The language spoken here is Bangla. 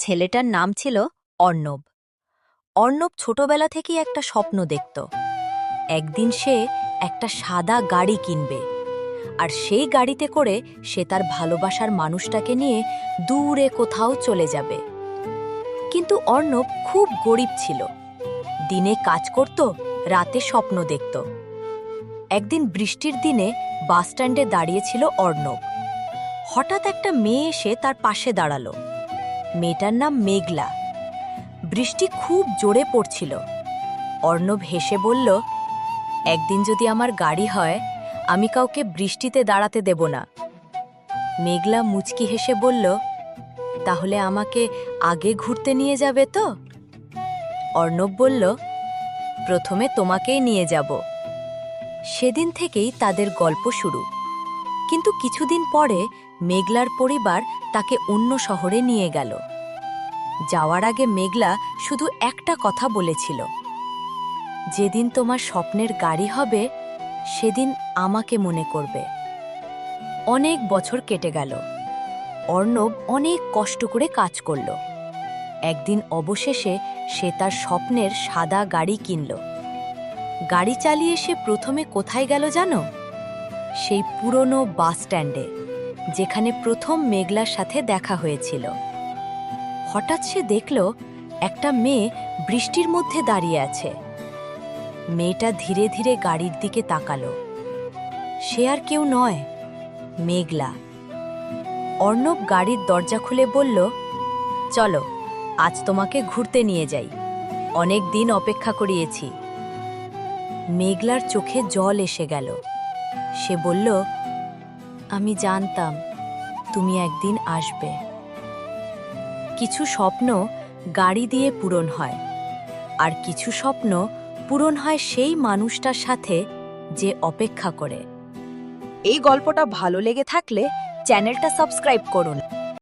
ছেলেটার নাম ছিল অর্ণব। অর্ণব ছোটবেলা থেকেই একটা স্বপ্ন দেখত। একদিন সে একটা সাদা গাড়ি কিনবে, আর সেই গাড়িতে করে সে তার ভালোবাসার মানুষটাকে নিয়ে দূরে কোথাও চলে যাবে। কিন্তু অর্ণব খুব গরিব ছিল। দিনে কাজ করত, রাতে স্বপ্ন দেখত। একদিন বৃষ্টির দিনে বাসস্ট্যান্ডে দাঁড়িয়েছিল অর্ণব। হঠাৎ একটা মেয়ে এসে তার পাশে দাঁড়ালো। মেয়েটার নাম মেঘলা। বৃষ্টি খুব জোরে পড়ছিল। অর্ণব হেসে বলল, একদিন যদি আমার গাড়ি হয়, আমি কাউকে বৃষ্টিতে দাঁড়াতে দেব না। মেঘলা মুচকি হেসে বলল, তাহলে আমাকে আগে ঘুরতে নিয়ে যাবে তো? অর্ণব বলল, প্রথমে তোমাকেই নিয়ে যাব। সেদিন থেকেই তাদের গল্প শুরু। কিন্তু কিছুদিন পরে মেঘলার পরিবার তাকে অন্য শহরে নিয়ে গেল। যাওয়ার আগে মেঘলা শুধু একটা কথা বলেছিল, যেদিন তোমার স্বপ্নের গাড়ি হবে, সেদিন আমাকে মনে করবে। অনেক বছর কেটে গেল। অর্ণব অনেক কষ্ট করে কাজ করল। একদিন অবশেষে সে তার স্বপ্নের সাদা গাড়ি কিনল। গাড়ি চালিয়ে সে প্রথমে কোথায় গেল জানো? সেই পুরনো বাস স্ট্যান্ডে, যেখানে প্রথম মেঘলার সাথে দেখা হয়েছিল। হঠাৎ সে দেখল একটা মেয়ে বৃষ্টির মধ্যে দাঁড়িয়ে আছে। মেয়েটা ধীরে ধীরে গাড়ির দিকে তাকালো। সে আর কেউ নয়, মেঘলা। অর্ণব গাড়ির দরজা খুলে বলল, চলো, আজ তোমাকে ঘুরতে নিয়ে যাই। অনেক দিন অপেক্ষা করিয়েছি। মেঘলার চোখে জল এসে গেল। সে বলল, আমি জানতাম তুমি একদিন আসবে। কিছু স্বপ্ন গাড়ি দিয়ে পূরণ হয়, আর কিছু স্বপ্ন পূরণ হয় সেই মানুষটার সাথে যে অপেক্ষা করে। এই গল্পটা ভালো লেগে থাকলে চ্যানেলটা সাবস্ক্রাইব করুন।